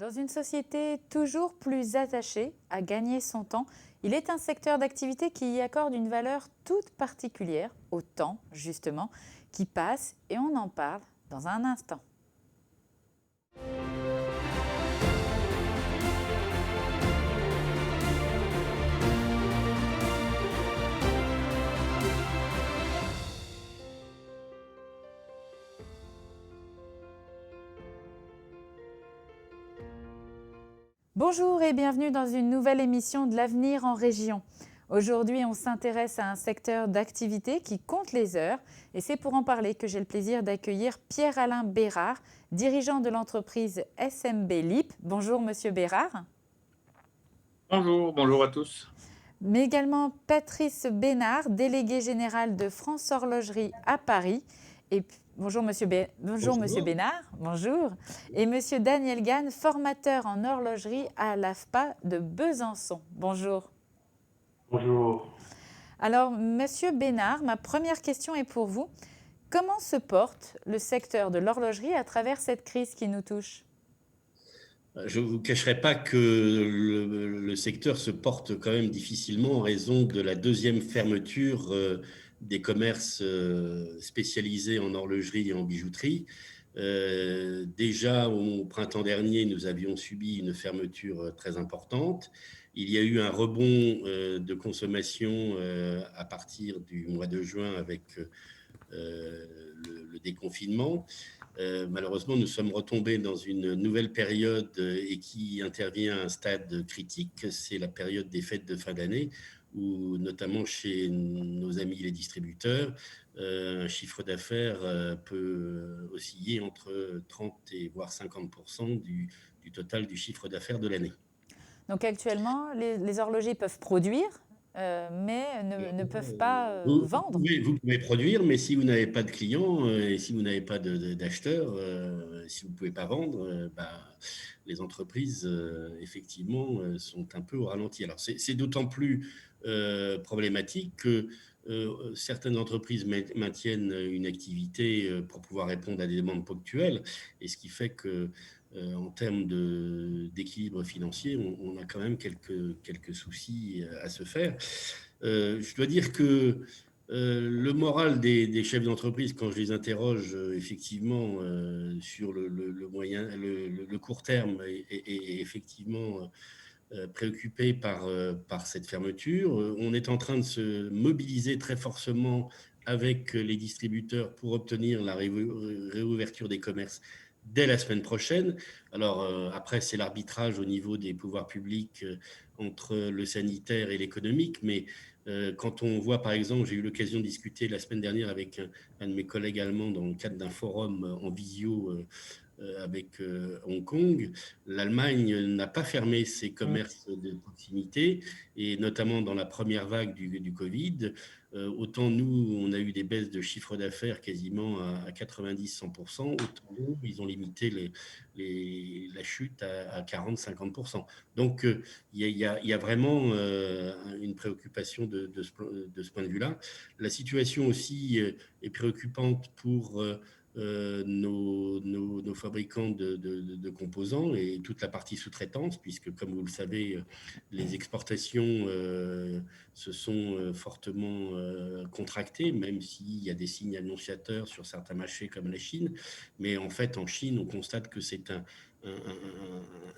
Dans une société toujours plus attachée à gagner son temps, il est un secteur d'activité qui y accorde une valeur toute particulière au temps, justement, qui passe et on en parle dans un instant. Bonjour et bienvenue dans une nouvelle émission de l'avenir en région. Aujourd'hui, on s'intéresse à un secteur d'activité qui compte les heures et c'est pour en parler que j'ai le plaisir d'accueillir Pierre-Alain Bérard, dirigeant de l'entreprise SMB LIP. Bonjour Monsieur Bérard. Bonjour à tous. Mais également Patrice Bénard, délégué général de France Horlogerie à Paris. Et bonjour Monsieur Bonjour. Bénard, bonjour. Et Monsieur Daniel Gann, formateur en horlogerie à l'AFPA de Besançon. Bonjour. Bonjour. Alors, Monsieur Bénard, ma première question est pour vous. Comment se porte le secteur de l'horlogerie à travers cette crise qui nous touche ? Je ne vous cacherai pas que le secteur se porte quand même difficilement en raison de la deuxième fermeture des commerces spécialisés en horlogerie et en bijouterie. Déjà au printemps dernier, nous avions subi une fermeture très importante. Il y a eu un rebond de consommation à partir du mois de juin avec le déconfinement. Malheureusement, nous sommes retombés dans une nouvelle période et qui intervient à un stade critique. C'est la période des fêtes de fin d'année où, notamment chez nos amis les distributeurs, un chiffre d'affaires peut osciller entre 30 et voire 50% du total du chiffre d'affaires de l'année. Donc actuellement, les horlogers peuvent produire, mais ne peuvent pas vendre. Vous pouvez produire, mais si vous n'avez pas de clients et si vous n'avez pas d'acheteurs, si vous ne pouvez pas vendre, les entreprises, effectivement, sont un peu au ralenti. Alors, c'est d'autant plus problématique que certaines entreprises maintiennent une activité pour pouvoir répondre à des demandes ponctuelles, et ce qui fait que en termes d'équilibre financier, on a quand même quelques soucis à se faire. Je dois dire que le moral des chefs d'entreprise, quand je les interroge effectivement sur le court terme, est effectivement préoccupé par cette fermeture. On est en train de se mobiliser très fortement avec les distributeurs pour obtenir la réouverture des commerces dès la semaine prochaine. Alors après, c'est l'arbitrage au niveau des pouvoirs publics entre le sanitaire et l'économique, mais quand on voit, par exemple, j'ai eu l'occasion de discuter la semaine dernière avec un de mes collègues allemands dans le cadre d'un forum en visio avec Hong Kong. L'Allemagne n'a pas fermé ses commerces de proximité, et notamment dans la première vague du Covid. Autant nous, on a eu des baisses de chiffre d'affaires quasiment à 90-100%, autant eux, ils ont limité la chute à 40-50%. Donc, il y a vraiment une préoccupation de ce point de vue-là. La situation aussi est préoccupante pour nos fabricants de composants et toute la partie sous-traitance, puisque, comme vous le savez, les exportations se sont fortement contractées, même s'il y a des signes annonciateurs sur certains marchés comme la Chine. Mais en fait, en Chine, on constate que c'est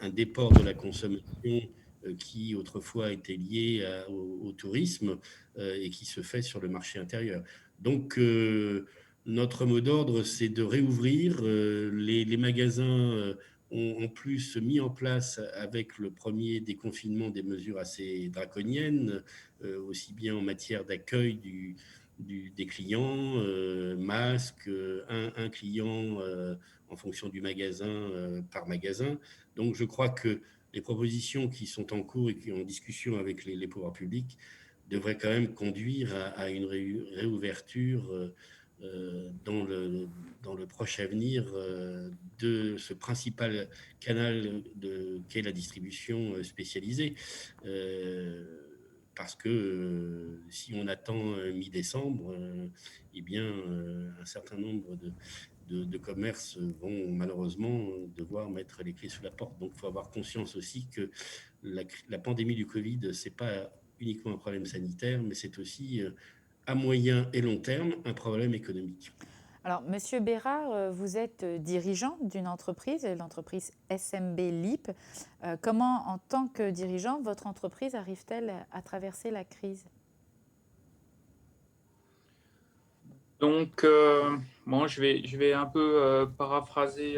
un déport de la consommation qui autrefois était lié au tourisme et qui se fait sur le marché intérieur. Donc, notre mot d'ordre, c'est de réouvrir. Les magasins ont en plus mis en place, avec le premier déconfinement, des mesures assez draconiennes, aussi bien en matière d'accueil des clients, masques, un client en fonction du magasin, par magasin. Donc, je crois que les propositions qui sont en cours et qui sont en discussion avec les pouvoirs publics devraient quand même conduire à une réouverture dans le proche avenir de ce principal canal qu'est la distribution spécialisée. Parce que si on attend mi-décembre, eh bien, un certain nombre de commerces vont malheureusement devoir mettre les clés sous la porte. Donc, il faut avoir conscience aussi que la pandémie du Covid, ce n'est pas uniquement un problème sanitaire, mais c'est aussi à moyen et long terme un problème économique. Alors, Monsieur Bérard, vous êtes dirigeant d'une entreprise, l'entreprise SMB LIP. Comment, en tant que dirigeant, votre entreprise arrive-t-elle à traverser la crise? Donc, bon, je vais un peu paraphraser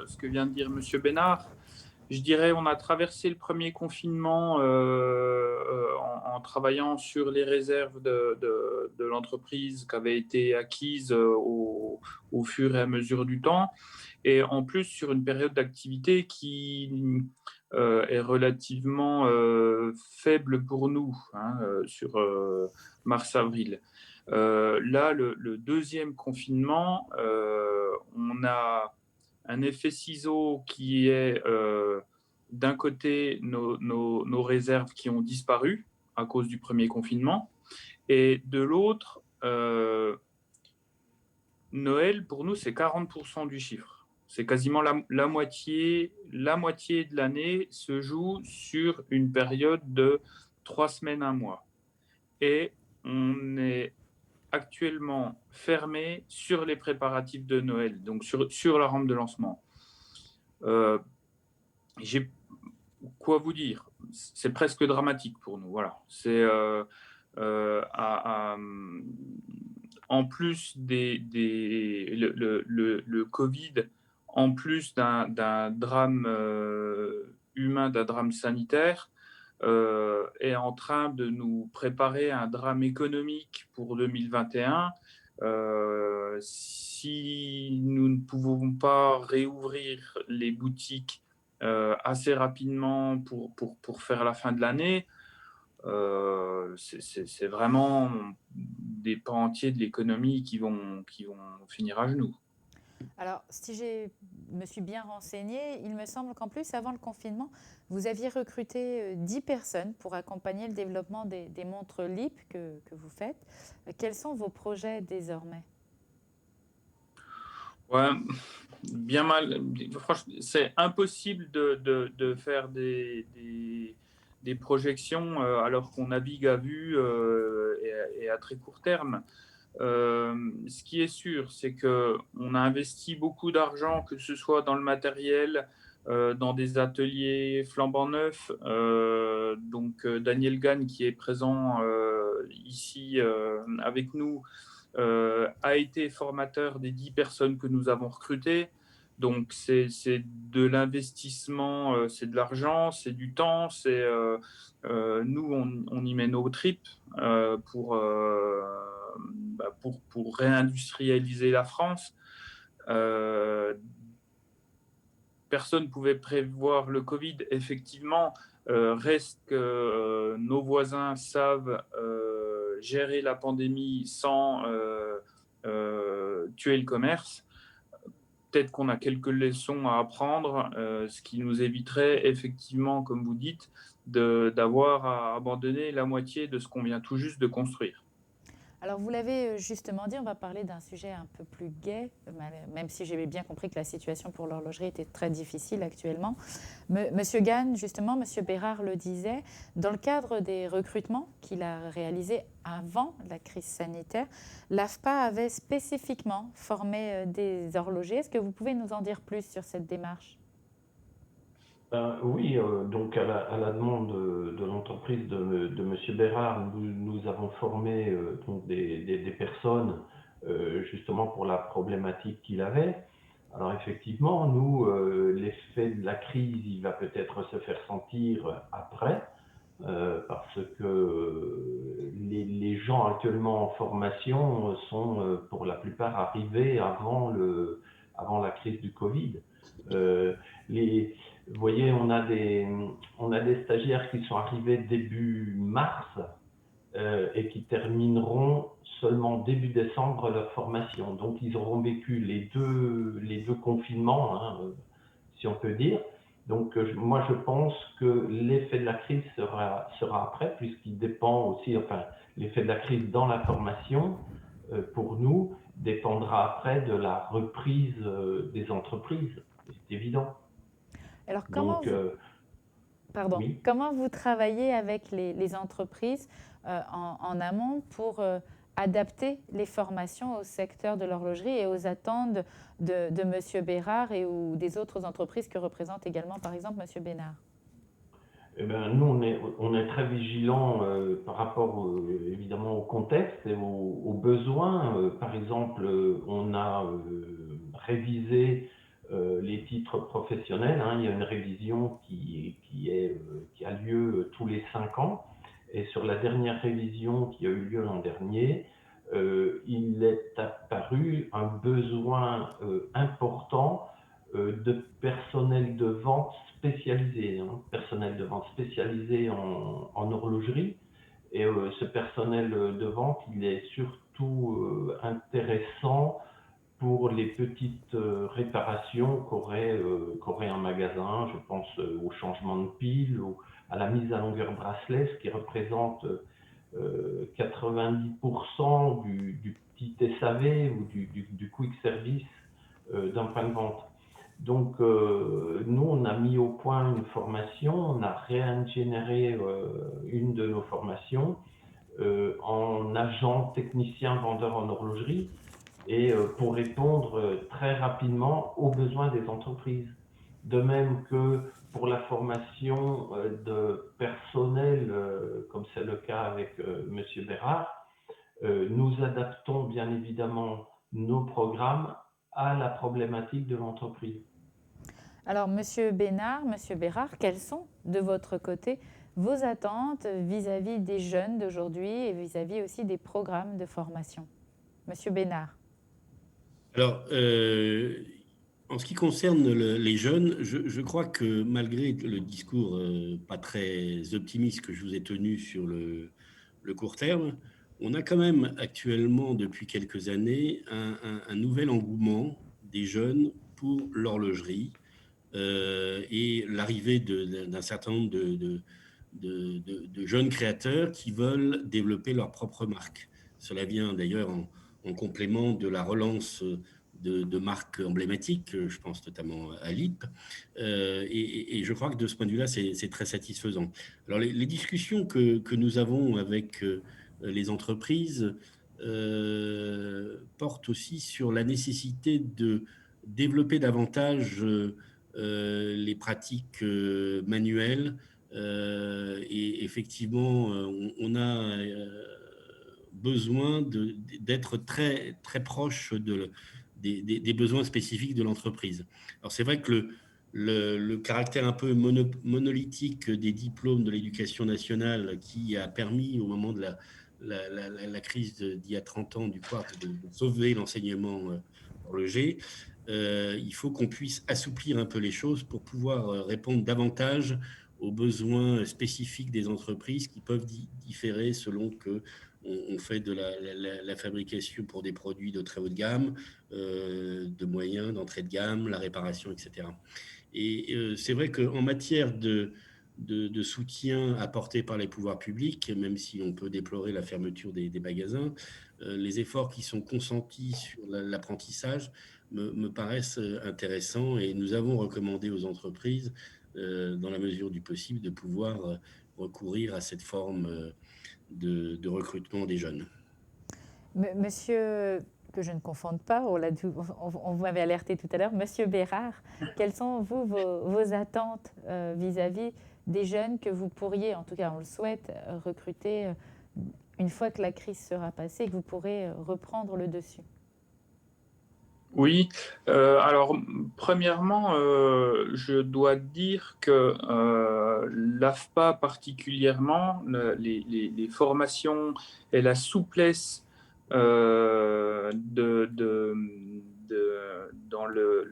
ce que vient de dire Monsieur Bénard. Je dirais on a traversé le premier confinement en travaillant sur les réserves de l'entreprise qui avaient été acquises au fur et à mesure du temps, et en plus sur une période d'activité qui est relativement faible pour nous, hein, sur mars-avril. Là, le deuxième confinement, on a un effet ciseau qui est d'un côté nos réserves qui ont disparu à cause du premier confinement, et de l'autre, Noël, pour nous, c'est 40% du chiffre. C'est quasiment la moitié de l'année se joue sur une période de 3 semaines, un mois. Et on est actuellement fermé sur les préparatifs de Noël, donc sur la rampe de lancement. J'ai quoi vous dire? C'est presque dramatique pour nous. Voilà. C'est en plus le Covid, en plus d'un drame humain, d'un drame sanitaire, est en train de nous préparer un drame économique pour 2021. Si nous ne pouvons pas réouvrir les boutiques assez rapidement pour faire la fin de l'année, c'est vraiment des pans entiers de l'économie qui vont finir à genoux. Alors, si je me suis bien renseignée, il me semble qu'en plus, avant le confinement, vous aviez recruté 10 personnes pour accompagner le développement des montres LIP que vous faites. Quels sont vos projets désormais? Ouais, bien mal. Franchement, c'est impossible de faire des projections alors qu'on navigue à vue et à très court terme. Ce qui est sûr, c'est qu'on a investi beaucoup d'argent, que ce soit dans le matériel, dans des ateliers flambant neufs. Donc, Daniel Gann, qui est présent ici avec nous, a été formateur des 10 personnes que nous avons recrutées. Donc, c'est de l'investissement, c'est de l'argent, c'est du temps. Nous, on y met nos tripes pour réindustrialiser la France. Personne ne pouvait prévoir le Covid, effectivement. Reste que nos voisins savent gérer la pandémie sans tuer le commerce. Peut-être qu'on a quelques leçons à apprendre, ce qui nous éviterait effectivement, comme vous dites, d'avoir à abandonner la moitié de ce qu'on vient tout juste de construire. Alors, vous l'avez justement dit, on va parler d'un sujet un peu plus gai, même si j'avais bien compris que la situation pour l'horlogerie était très difficile actuellement. Monsieur Gann, justement, Monsieur Bérard le disait, dans le cadre des recrutements qu'il a réalisés avant la crise sanitaire, l'AFPA avait spécifiquement formé des horlogers. Est-ce que vous pouvez nous en dire plus sur cette démarche? Oui, donc à la demande de l'entreprise de Monsieur Bérard, nous avons formé donc des personnes justement pour la problématique qu'il avait. Alors effectivement, nous, l'effet de la crise, il va peut-être se faire sentir après, parce que les gens actuellement en formation sont pour la plupart arrivés avant la crise du Covid. Vous voyez, on a des stagiaires qui sont arrivés début mars et qui termineront seulement début décembre leur formation. Donc, ils auront vécu les deux confinements, hein, si on peut dire. Donc, moi, je pense que l'effet de la crise sera après, puisqu'il dépend aussi, enfin, l'effet de la crise dans la formation pour nous, dépendra après de la reprise des entreprises, c'est évident. Alors, Donc, oui. comment vous travaillez avec les entreprises en amont pour adapter les formations au secteur de l'horlogerie et aux attentes de M. Bérard ou des autres entreprises que représente également, par exemple, M. Bénard? Eh ben, nous, on est très vigilants par rapport évidemment au contexte et aux besoins. Par exemple, on a révisé les titres professionnels, hein. Il y a une révision qui a lieu tous les 5 ans. Et sur la dernière révision qui a eu lieu l'an dernier, il est apparu un besoin important de personnel de vente spécialisé, hein, personnel de vente spécialisé en horlogerie. Et ce personnel de vente, il est surtout intéressant pour les petites réparations qu'aurait un magasin. Je pense au changement de pile ou à la mise à longueur bracelet, ce qui représente 90% du petit SAV ou du quick service d'un point de vente. Donc, nous, on a mis au point une formation, on a réingénéré une de nos formations en agent technicien vendeur en horlogerie et pour répondre très rapidement aux besoins des entreprises. De même que pour la formation de personnel, comme c'est le cas avec M. Bérard, nous adaptons bien évidemment nos programmes à la problématique de l'entreprise. Alors, Monsieur Bénard, Monsieur Bérard, quelles sont, de votre côté, vos attentes vis-à-vis des jeunes d'aujourd'hui et vis-à-vis aussi des programmes de formation? Monsieur Bénard. Alors, en ce qui concerne les jeunes, je crois que malgré le discours pas très optimiste que je vous ai tenu sur le court terme, on a quand même actuellement, depuis quelques années, un nouvel engouement des jeunes pour l'horlogerie et l'arrivée d'un certain nombre de jeunes créateurs qui veulent développer leur propre marque. Cela vient d'ailleurs en complément de la relance de marques emblématiques, je pense notamment à LIP, et je crois que de ce point de vue-là, c'est très satisfaisant. Alors les discussions que nous avons avec les entreprises portent aussi sur la nécessité de développer davantage les pratiques manuelles. Et effectivement, on a besoin d'être très, très proche des besoins spécifiques de l'entreprise. Alors c'est vrai que le caractère un peu monolithique des diplômes de l'éducation nationale qui a permis au moment de la crise d'il y a 30 ans du Quartz de sauver l'enseignement horloger, il faut qu'on puisse assouplir un peu les choses pour pouvoir répondre davantage aux besoins spécifiques des entreprises qui peuvent différer selon que on fait de la fabrication pour des produits de très haute gamme, de moyens, d'entrée de gamme, la réparation, etc. Et c'est vrai qu'en matière de soutien apporté par les pouvoirs publics, même si on peut déplorer la fermeture des magasins, les efforts qui sont consentis sur l'apprentissage me paraissent intéressants et nous avons recommandé aux entreprises, dans la mesure du possible, de pouvoir recourir à cette forme de recrutement des jeunes. Monsieur, que je ne confonde pas, on vous m'avait alerté tout à l'heure, Monsieur Bérard, quelles sont vos attentes vis-à-vis des jeunes que vous pourriez, en tout cas on le souhaite, recruter une fois que la crise sera passée et que vous pourrez reprendre le dessus? Oui, alors premièrement, je dois dire que l'AFPA particulièrement, les formations et la souplesse dans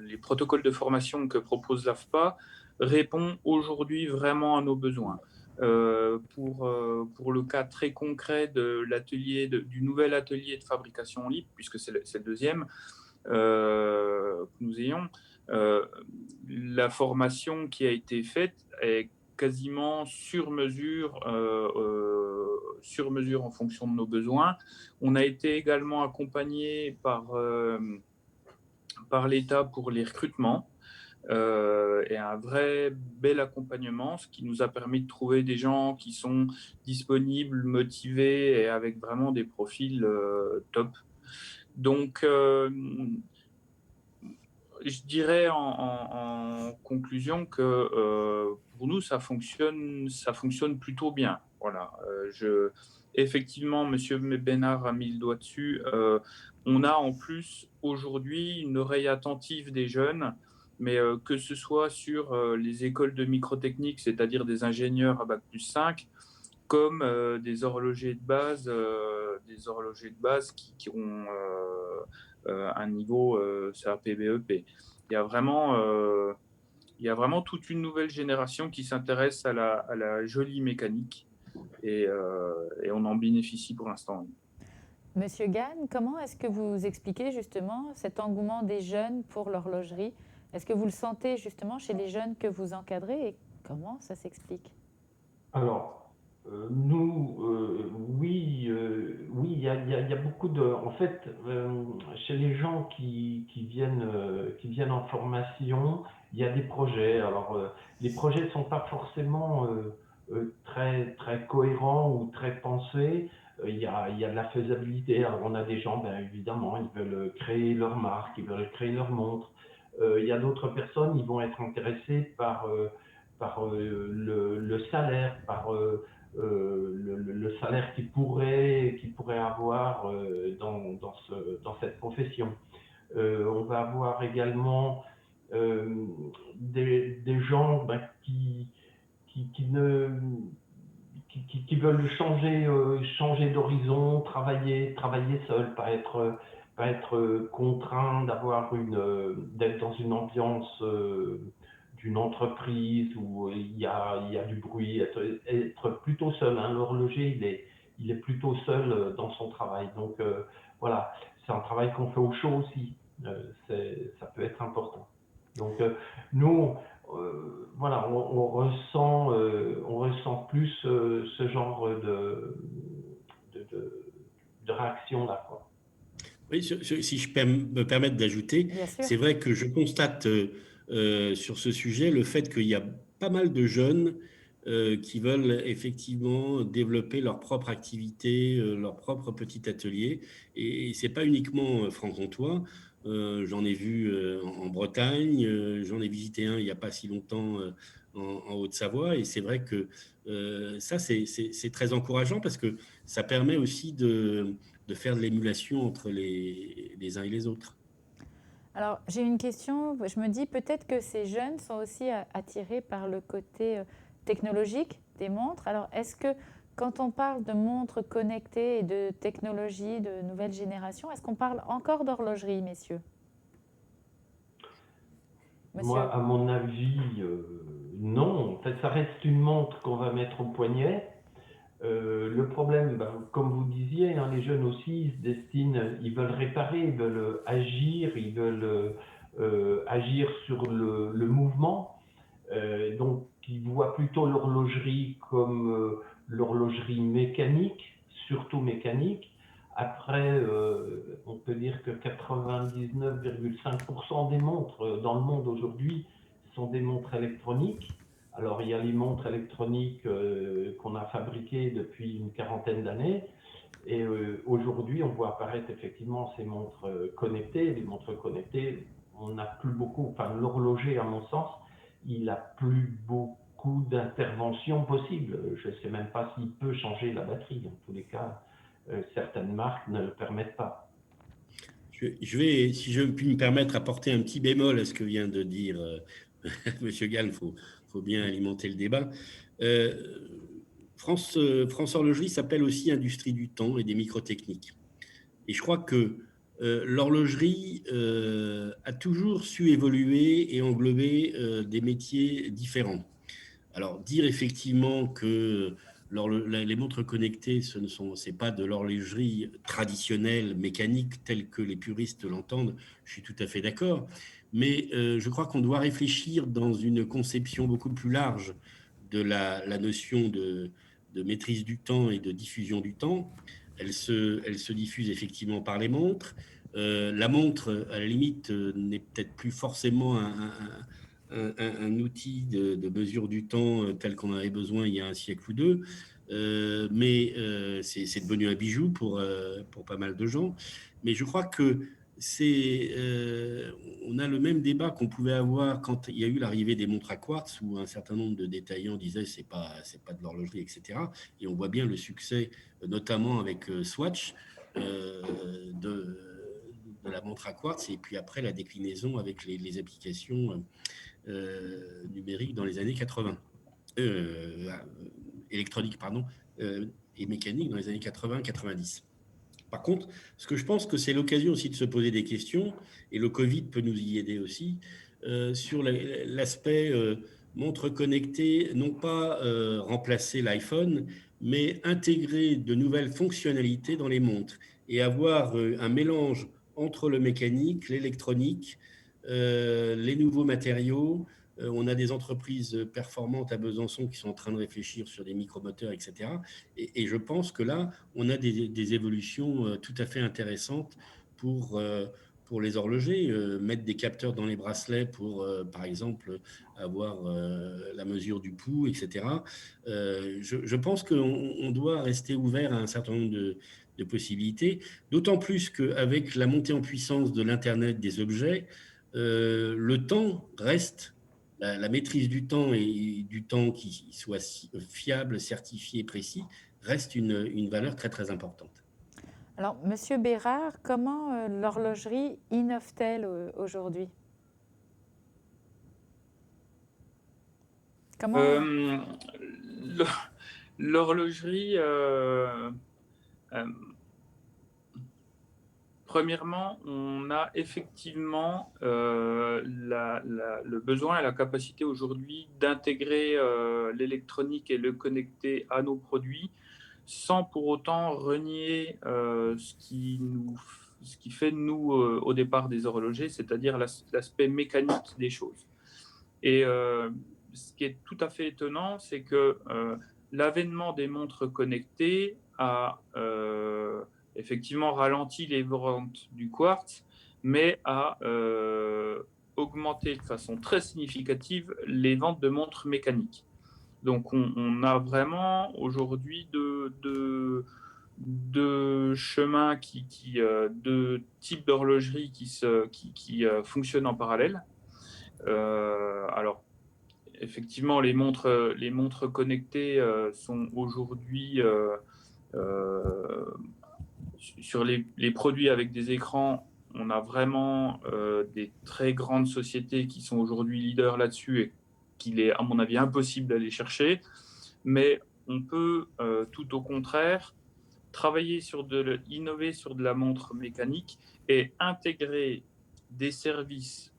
les protocoles de formation que propose l'AFPA répond aujourd'hui vraiment à nos besoins. Pour le cas très concret du nouvel atelier de fabrication LIP, puisque c'est le deuxième, que nous ayons, la formation qui a été faite est quasiment sur mesure sur mesure en fonction de nos besoins. On a été également accompagné par l'État pour les recrutements. Et un vrai bel accompagnement, ce qui nous a permis de trouver des gens qui sont disponibles, motivés et avec vraiment des profils top. Donc, je dirais en conclusion que pour nous, ça fonctionne plutôt bien. Voilà. Effectivement, Monsieur Bénard a mis le doigt dessus. On a en plus aujourd'hui une oreille attentive des jeunes, mais que ce soit sur les écoles de microtechnique, c'est-à-dire des ingénieurs à bac+5, comme des horlogers de base qui ont un niveau CAP BEP. Il y a vraiment toute une nouvelle génération qui s'intéresse à la jolie mécanique et on en bénéficie pour l'instant. Monsieur Gann, comment est-ce que vous expliquez justement cet engouement des jeunes pour l'horlogerie? Est-ce que vous le sentez justement chez les jeunes que vous encadrez et comment ça s'explique? Alors, oui, il y a beaucoup de... En fait, chez les gens qui viennent en formation, il y a des projets. Alors, les projets ne sont pas forcément très, très cohérents ou très pensés. Il y a de la faisabilité. Alors, on a des gens, ben, évidemment, ils veulent créer leur marque, ils veulent créer leur montre. Il y a d'autres personnes, ils vont être intéressés par le salaire, par le salaire qu'ils pourraient avoir dans cette profession. On va avoir également des gens qui veulent changer d'horizon, travailler seul, pas être contraint d'être dans une ambiance d'une entreprise où il y a du bruit, être plutôt seul. Hein. L'horloger, il est plutôt seul dans son travail. Donc voilà, c'est un travail qu'on fait au chaud aussi. Ça peut être important. Donc nous, voilà, on ressent plus ce genre de réaction-là, quoi. Oui, si je peux me permettre d'ajouter, c'est vrai que je constate sur ce sujet le fait qu'il y a pas mal de jeunes qui veulent effectivement développer leur propre activité, leur propre petit atelier. Et ce n'est pas uniquement franc-comtois. J'en ai vu en Bretagne, j'en ai visité un il n'y a pas si longtemps en Haute-Savoie. Et c'est vrai que ça, c'est très encourageant parce que ça permet aussi de faire de l'émulation entre les uns et les autres. Alors, j'ai une question. Je me dis peut-être que ces jeunes sont aussi attirés par le côté technologique des montres. Alors, est-ce que quand on parle de montres connectées et de technologie de nouvelle génération, est-ce qu'on parle encore d'horlogerie, messieurs? Moi, à mon avis, non. En fait, ça reste une montre qu'on va mettre au poignet. Le problème, comme vous disiez, hein, les jeunes aussi, ils se destinent, ils veulent réparer, ils veulent agir, ils veulent agir sur le mouvement. Donc, ils voient plutôt l'horlogerie comme l'horlogerie mécanique, surtout mécanique. Après, on peut dire que 99,5% des montres dans le monde aujourd'hui sont des montres électroniques. Alors, il y a les montres électroniques qu'on a fabriquées depuis une quarantaine d'années. Et aujourd'hui, on voit apparaître effectivement ces montres connectées. Les montres connectées, on n'a plus beaucoup, enfin, l'horloger, à mon sens, il n'a plus beaucoup d'interventions possibles. Je ne sais même pas s'il peut changer la batterie. En tous les cas, certaines marques ne le permettent pas. Je vais, si je puis me permettre, apporter un petit bémol à ce que vient de dire Monsieur Gall. Il faut bien alimenter le débat. France Horlogerie s'appelle aussi Industrie du temps et des microtechniques. Et je crois que l'horlogerie a toujours su évoluer et englober des métiers différents. Alors, dire effectivement que les montres connectées, c'est pas de l'horlogerie traditionnelle, mécanique, telle que les puristes l'entendent, je suis tout à fait d'accord. Mais je crois qu'on doit réfléchir dans une conception beaucoup plus large de la notion de maîtrise du temps et de diffusion du temps. Elle se diffuse effectivement par les montres. La montre, à la limite, n'est peut-être plus forcément un outil de mesure du temps tel qu'on en avait besoin il y a un siècle ou deux, mais c'est devenu un bijou pour pas mal de gens. Mais je crois que on a le même débat qu'on pouvait avoir quand il y a eu l'arrivée des montres à quartz, où un certain nombre de détaillants disaient c'est pas de l'horlogerie, etc. Et on voit bien le succès, notamment avec Swatch, de la montre à quartz, et puis après la déclinaison avec les applications numériques dans les années 80. Électronique, pardon, et mécanique dans les années 80-90. Par contre, ce que je pense que c'est l'occasion aussi de se poser des questions, et le Covid peut nous y aider aussi, sur l'aspect montre connectée, non pas remplacer l'iPhone, mais intégrer de nouvelles fonctionnalités dans les montres et avoir un mélange entre le mécanique, l'électronique, les nouveaux matériaux. On a des entreprises performantes à Besançon qui sont en train de réfléchir sur des micromoteurs, etc. Et je pense que là, on a des évolutions tout à fait intéressantes pour les horlogers. Mettre des capteurs dans les bracelets pour, par exemple, avoir la mesure du pouls, etc. Je pense qu'on doit rester ouvert à un certain nombre de possibilités, d'autant plus qu'avec la montée en puissance de l'Internet des objets, le temps reste, la maîtrise du temps et du temps qui soit fiable, certifié, précis, reste une valeur très, très importante. Alors, Monsieur Bérard, comment l'horlogerie innove-t-elle aujourd'hui? Comment L'horlogerie, premièrement, on a effectivement le besoin et la capacité aujourd'hui d'intégrer l'électronique et le connecté à nos produits sans pour autant renier ce qui fait de nous au départ des horlogers, c'est-à-dire l'aspect mécanique des choses. Et ce qui est tout à fait étonnant, c'est que l'avènement des montres connectées a effectivement ralenti les ventes du quartz, mais a augmenté de façon très significative les ventes de montres mécaniques. Donc on a vraiment aujourd'hui deux chemins, deux types d'horlogerie qui fonctionnent en parallèle. Alors, effectivement, les montres connectées sont aujourd'hui sur les produits avec des écrans. On a vraiment des très grandes sociétés qui sont aujourd'hui leaders là-dessus et qu'il est, à mon avis, impossible d'aller chercher. Mais on peut, tout au contraire, innover sur de la montre mécanique et intégrer des services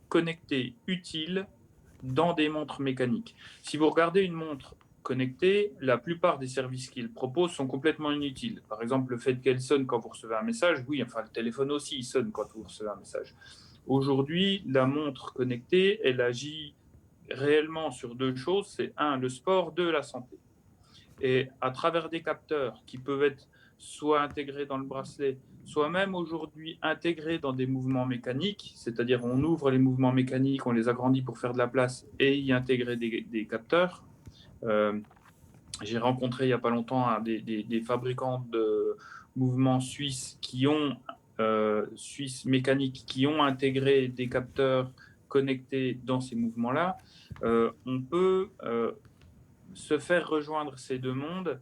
connectés utiles dans des montres mécaniques. Si vous regardez une montre connectée, la plupart des services qu'ils proposent sont complètement inutiles. Par exemple, le fait qu'elle sonne quand vous recevez un message, oui, enfin le téléphone aussi il sonne quand vous recevez un message. Aujourd'hui, la montre connectée, elle agit réellement sur deux choses, c'est un, le sport, deux, la santé. Et à travers des capteurs qui peuvent être soit intégrés dans le bracelet, soit même aujourd'hui intégrés dans des mouvements mécaniques, c'est-à-dire on ouvre les mouvements mécaniques, on les agrandit pour faire de la place et y intégrer des capteurs. J'ai rencontré il n'y a pas longtemps des fabricants de mouvements suisses suisses mécaniques qui ont intégré des capteurs connectés dans ces mouvements-là. On peut se faire rejoindre ces deux mondes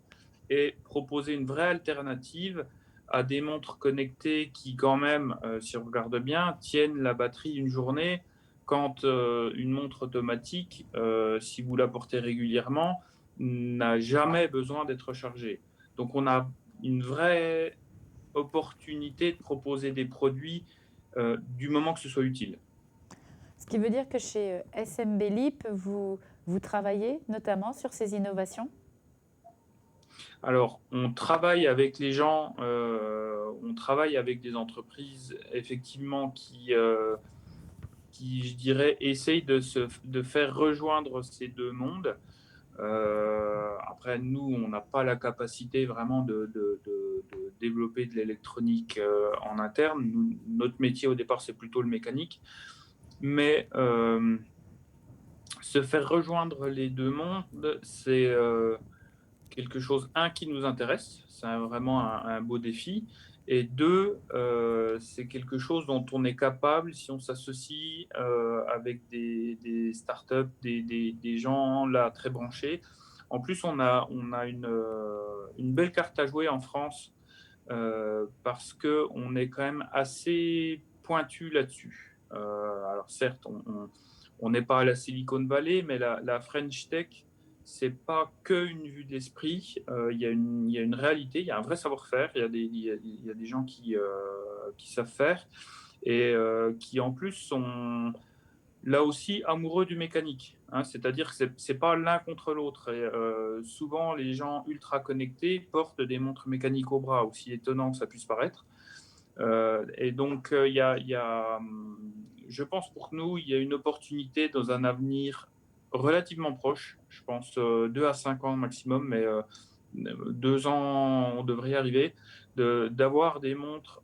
et proposer une vraie alternative à des montres connectées qui, quand même, si on regarde bien, tiennent la batterie une journée, quand une montre automatique, si vous la portez régulièrement, n'a jamais besoin d'être chargée. Donc on a une vraie opportunité de proposer des produits du moment que ce soit utile. Ce qui veut dire que chez SMB Lip, vous travaillez notamment sur ces innovations? Alors, on travaille avec les gens, on travaille avec des entreprises effectivement qui je dirais, essayent de faire rejoindre ces deux mondes. Après, nous, on n'a pas la capacité vraiment de développer de l'électronique en interne. Notre métier, au départ, c'est plutôt le mécanique. Mais se faire rejoindre les deux mondes, c'est quelque chose, qui nous intéresse. C'est vraiment un beau défi. Et deux, c'est quelque chose dont on est capable, si on s'associe avec des startups, des gens là très branchés. En plus, on a une belle carte à jouer en France parce qu'on est quand même assez pointu là-dessus. Alors certes, on n'est pas à la Silicon Valley, mais la French Tech, c'est pas qu'une vue de l'esprit. Il y a une réalité, il y a un vrai savoir-faire, il y a des gens qui savent faire et qui en plus sont là aussi amoureux du mécanique. C'est-à-dire que c'est pas l'un contre l'autre. Et, souvent, les gens ultra connectés portent des montres mécaniques au bras, aussi étonnant que ça puisse paraître. Et donc, je pense pour nous, il y a une opportunité dans un avenir relativement proche, je pense 2 à 5 ans maximum, mais 2 ans, on devrait y arriver, d'avoir des montres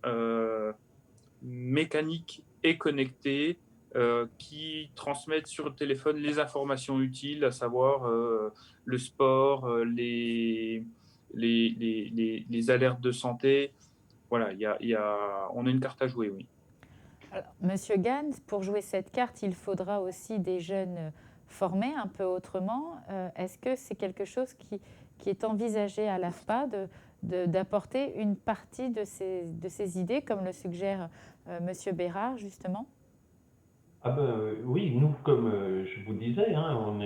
mécaniques et connectées qui transmettent sur le téléphone les informations utiles, à savoir le sport, les alertes de santé. Voilà, on a une carte à jouer, oui. Alors, Monsieur Gann, pour jouer cette carte, il faudra aussi des jeunes formés un peu autrement. Est-ce que c'est quelque chose qui est envisagé à l'AFPA d'apporter une partie de ces idées, comme le suggère Monsieur Bérard, justement? Oui, nous, comme je vous disais, on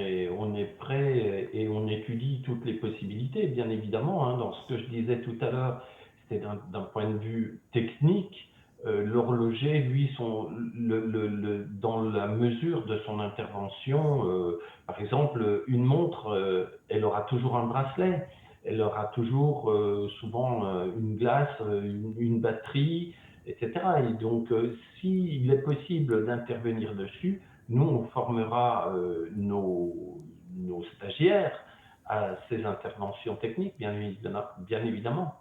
est prêt et on étudie toutes les possibilités, bien évidemment. Dans ce que je disais tout à l'heure, c'était d'un point de vue technique. L'horloger, lui, dans la mesure de son intervention, par exemple, une montre, elle aura toujours un bracelet, elle aura toujours souvent une glace, une batterie, etc. Et donc, s'il est possible d'intervenir dessus, nous, on formera nos stagiaires à ces interventions techniques, bien évidemment.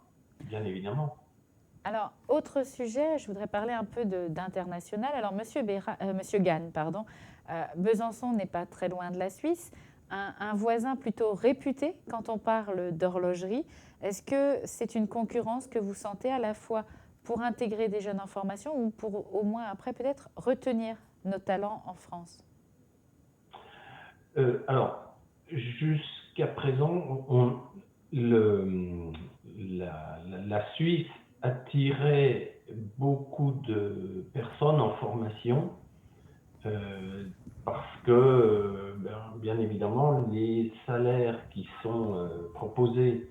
Bien évidemment. Alors, autre sujet, je voudrais parler un peu d'international. Alors, Monsieur Gann, pardon, Besançon n'est pas très loin de la Suisse, un voisin plutôt réputé quand on parle d'horlogerie. Est-ce que c'est une concurrence que vous sentez à la fois pour intégrer des jeunes en formation ou pour au moins après peut-être retenir nos talents en France? Alors, jusqu'à présent, la Suisse attirait beaucoup de personnes en formation parce que, bien évidemment, les salaires qui sont proposés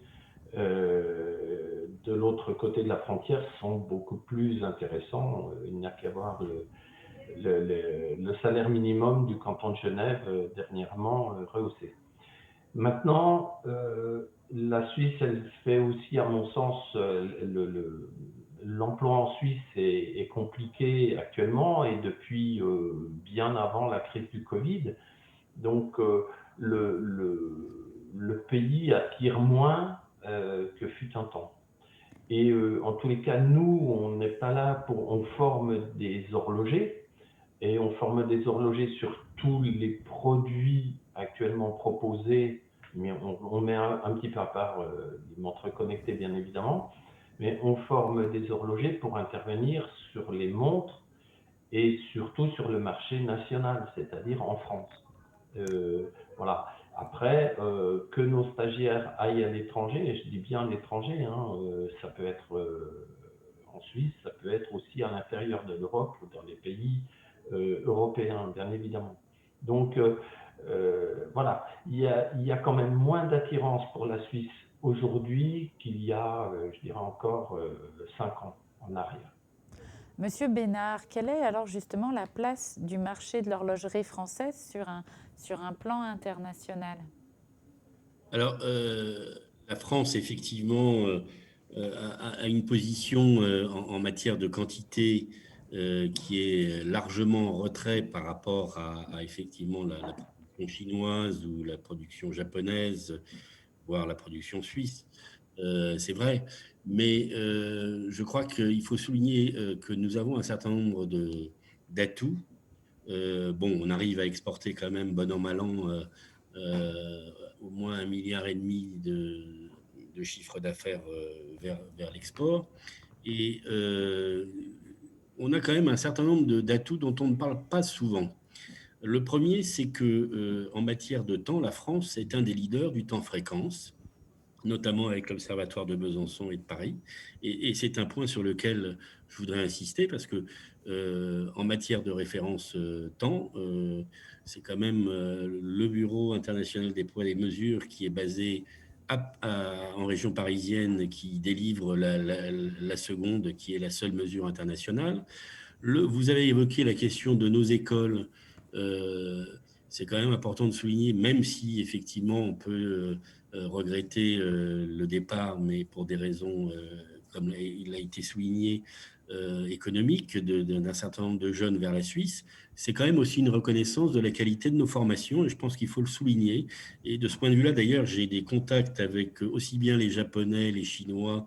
de l'autre côté de la frontière sont beaucoup plus intéressants. Il n'y a qu'à voir le salaire minimum du canton de Genève dernièrement rehaussé. Maintenant, la Suisse, elle fait aussi, à mon sens, l'emploi en Suisse est compliqué actuellement et depuis bien avant la crise du Covid. Donc, le pays attire moins que fut un temps. Et en tous les cas, nous, on n'est pas là on forme des horlogers et on forme des horlogers sur tous les produits actuellement proposés, mais on met un petit peu à part les montres connectées, bien évidemment, mais on forme des horlogers pour intervenir sur les montres et surtout sur le marché national, c'est-à-dire en France. Voilà. Après, que nos stagiaires aillent à l'étranger, et je dis bien à l'étranger, ça peut être en Suisse, ça peut être aussi à l'intérieur de l'Europe ou dans les pays européens, bien évidemment. Donc, voilà, il y a quand même moins d'attirance pour la Suisse aujourd'hui qu'il y a, je dirais encore, 5 ans en arrière. Monsieur Bénard, quelle est alors justement la place du marché de l'horlogerie française sur un plan international? Alors, la France, effectivement, a une position en matière de quantité qui est largement en retrait par rapport à effectivement la production chinoise ou la production japonaise voire la production suisse. C'est vrai. Mais je crois qu'il faut souligner que nous avons un certain nombre d'atouts. Bon, on arrive à exporter quand même, bon an, mal an, au moins 1,5 milliard de chiffre d'affaires vers l'export. Et on a quand même un certain nombre d'atouts dont on ne parle pas souvent. Le premier, c'est que en matière de temps, la France est un des leaders du temps fréquence, notamment avec l'Observatoire de Besançon et de Paris. Et c'est un point sur lequel je voudrais insister parce que en matière de référence temps, c'est quand même le Bureau international des poids et des mesures qui est basé en région parisienne, qui délivre la seconde, qui est la seule mesure internationale. Vous avez évoqué la question de nos écoles. C'est quand même important de souligner, même si effectivement on peut regretter le départ, mais pour des raisons, comme il a été souligné, économiques d'un certain nombre de jeunes vers la Suisse, c'est quand même aussi une reconnaissance de la qualité de nos formations, et je pense qu'il faut le souligner. Et de ce point de vue-là, d'ailleurs, j'ai des contacts avec aussi bien les Japonais, les Chinois,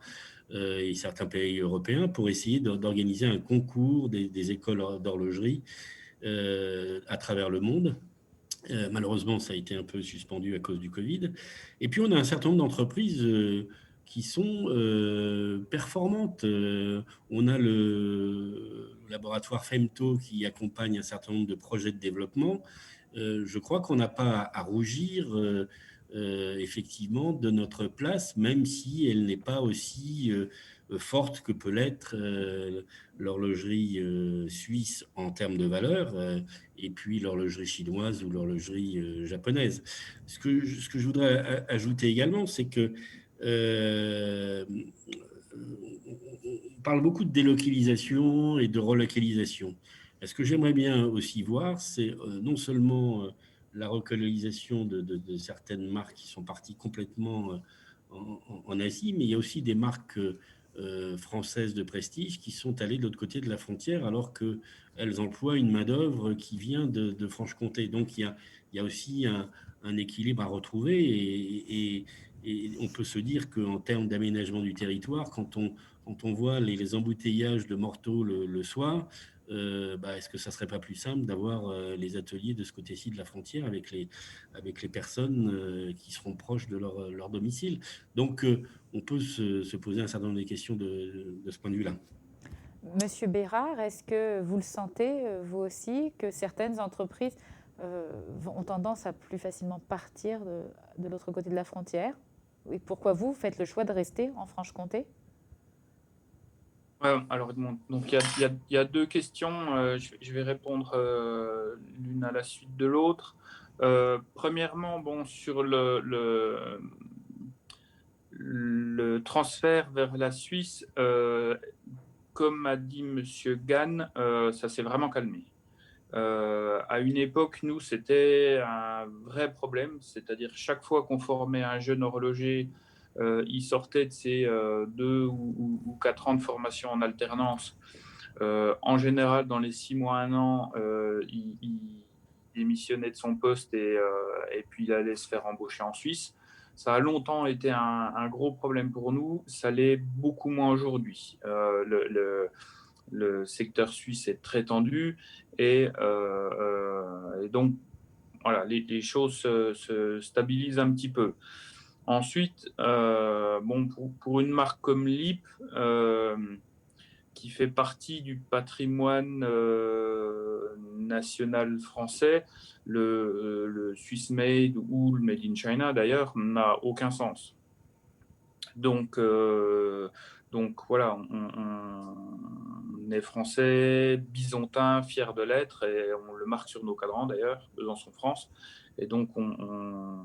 et certains pays européens pour essayer d'organiser un concours des écoles d'horlogerie à travers le monde. Malheureusement, ça a été un peu suspendu à cause du Covid. Et puis, on a un certain nombre d'entreprises qui sont performantes. On a le laboratoire Femto qui accompagne un certain nombre de projets de développement. Je crois qu'on n'a pas à rougir effectivement de notre place, même si elle n'est pas aussi forte que peut l'être l'horlogerie suisse en termes de valeur, et puis l'horlogerie chinoise ou l'horlogerie japonaise. Ce que je voudrais ajouter également, c'est que on parle beaucoup de délocalisation et de relocalisation. Ce que j'aimerais bien aussi voir, c'est non seulement la relocalisation de certaines marques qui sont parties complètement en Asie, mais il y a aussi des marques françaises de prestige qui sont allées de l'autre côté de la frontière alors qu'elles emploient une main-d'œuvre qui vient de Franche-Comté. Donc il y a aussi un équilibre à retrouver et on peut se dire qu'en termes d'aménagement du territoire, quand on voit les embouteillages de Morteau le soir, est-ce que ça ne serait pas plus simple d'avoir les ateliers de ce côté-ci de la frontière avec les personnes qui seront proches de leur domicile. Donc, on peut se poser un certain nombre de questions de ce point de vue-là. Monsieur Bérard, est-ce que vous le sentez, vous aussi, que certaines entreprises ont tendance à plus facilement partir de l'autre côté de la frontière? Et pourquoi vous faites le choix de rester en Franche-Comté? Alors, donc il y a deux questions. Je vais répondre l'une à la suite de l'autre. Premièrement, bon, sur le transfert vers la Suisse, comme a dit Monsieur Gann, ça s'est vraiment calmé. À une époque, nous, c'était un vrai problème, c'est-à-dire chaque fois qu'on formait un jeune horloger, il sortait de ses 2 ou 4 ans de formation en alternance. En général, dans les 6 mois, 1 an, il démissionnait de son poste et puis il allait se faire embaucher en Suisse. Ça a longtemps été un gros problème pour nous, ça l'est beaucoup moins aujourd'hui. Le secteur suisse est très tendu et donc voilà, les choses se stabilisent un petit peu. Ensuite, bon, pour une marque comme LIP, qui fait partie du patrimoine national français, le Swiss Made ou le Made in China d'ailleurs n'a aucun sens. Donc voilà, on est français, bisontin, fier de l'être, et on le marque sur nos cadrans d'ailleurs, Besançon France, et donc on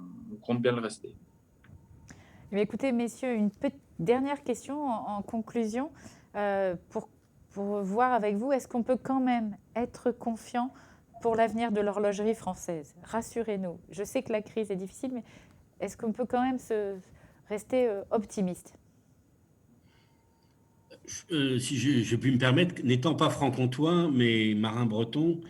compte bien le rester. Mais écoutez, messieurs, une dernière question en conclusion pour voir avec vous, est-ce qu'on peut quand même être confiant pour l'avenir de l'horlogerie française? Rassurez-nous. Je sais que la crise est difficile, mais est-ce qu'on peut quand même rester optimiste? Si je puis me permettre, n'étant pas franc-comtois, mais marin breton,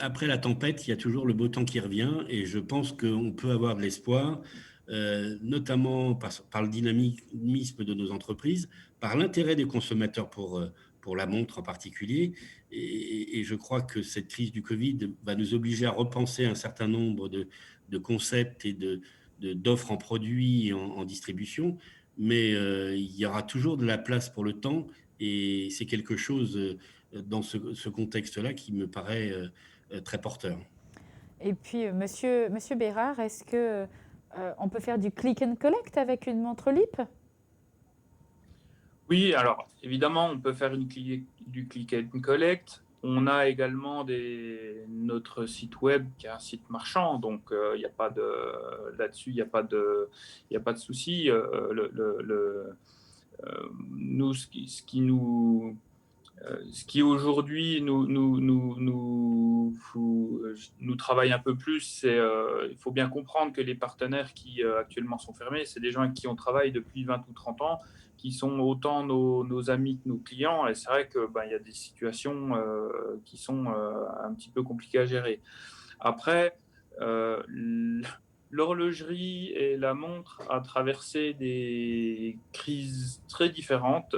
après la tempête, il y a toujours le beau temps qui revient, et je pense qu'on peut avoir de l'espoir. notamment par le dynamisme de nos entreprises, par l'intérêt des consommateurs pour la montre en particulier. Et je crois que cette crise du Covid va nous obliger à repenser un certain nombre de concepts et d'offres en produits et en distribution. Mais il y aura toujours de la place pour le temps, et c'est quelque chose dans ce contexte-là qui me paraît très porteur. Et puis, monsieur Bérard, est-ce que on peut faire du click and collect avec une montre LEAP? Oui, alors évidemment, on peut faire du click and collect. On a également notre site web qui est un site marchand, donc il n'y a pas là-dessus, il n'y a pas de souci. Nous, ce qui aujourd'hui nous travaille un peu plus, c'est il faut bien comprendre que les partenaires qui actuellement sont fermés, c'est des gens avec qui on travaille depuis 20 ou 30 ans, qui sont autant nos amis que nos clients. Et c'est vrai qu'il y a des situations qui sont un petit peu compliquées à gérer. Après, l'horlogerie et la montre a traversé des crises très différentes,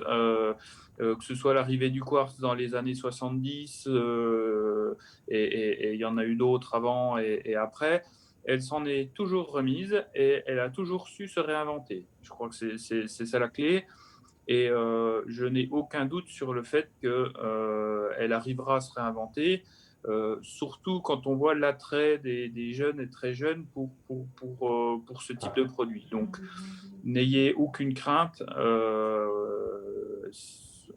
que ce soit l'arrivée du quartz dans les années 70, et il y en a eu d'autres avant et après. Elle s'en est toujours remise et elle a toujours su se réinventer. Je crois que c'est ça la clé. Et je n'ai aucun doute sur le fait qu'elle arrivera à se réinventer, surtout quand on voit l'attrait des jeunes et très jeunes pour ce type de produit. Donc, n'ayez aucune crainte.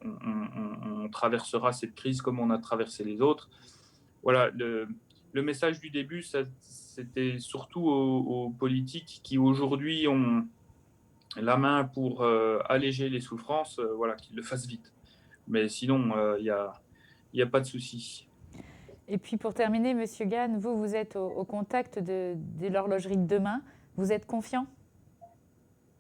On traversera cette crise comme on a traversé les autres. Voilà, le message du début, c'était surtout aux politiques qui aujourd'hui ont la main pour alléger les souffrances, voilà, qu'ils le fassent vite. Mais sinon, il y a pas de souci. Et puis pour terminer, Monsieur Gann, vous êtes au contact de l'horlogerie de demain. Vous êtes confiant?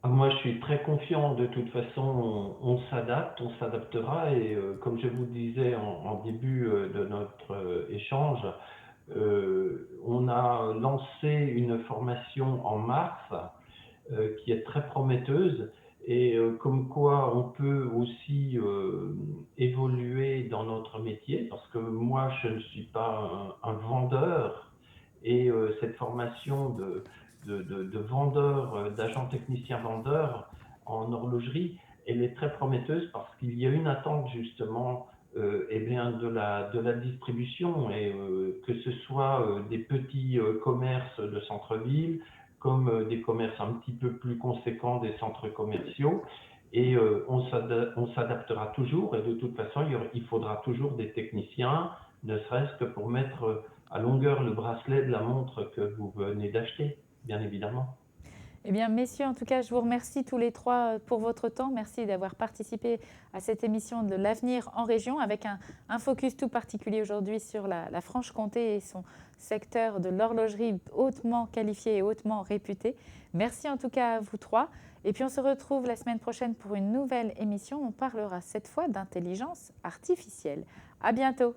Moi, je suis très confiant. De toute façon, on s'adapte, on s'adaptera. Et comme je vous disais en début de notre échange, on a lancé une formation en mars qui est très prometteuse, et comme quoi on peut aussi évoluer dans notre métier, parce que moi je ne suis pas un vendeur, et cette formation de vendeur, d'agent technicien vendeur en horlogerie, elle est très prometteuse parce qu'il y a une attente justement eh bien de la distribution, et que ce soit des petits commerces de centre-ville comme des commerces un petit peu plus conséquents, des centres commerciaux. Et on s'adaptera toujours, et de toute façon, il faudra toujours des techniciens, ne serait-ce que pour mettre à longueur le bracelet de la montre que vous venez d'acheter, bien évidemment. Eh bien, messieurs, en tout cas, je vous remercie tous les trois pour votre temps. Merci d'avoir participé à cette émission de l'avenir en région, avec un focus tout particulier aujourd'hui sur la Franche-Comté et son secteur de l'horlogerie hautement qualifié et hautement réputé. Merci en tout cas à vous trois. Et puis, on se retrouve la semaine prochaine pour une nouvelle émission. On parlera cette fois d'intelligence artificielle. À bientôt.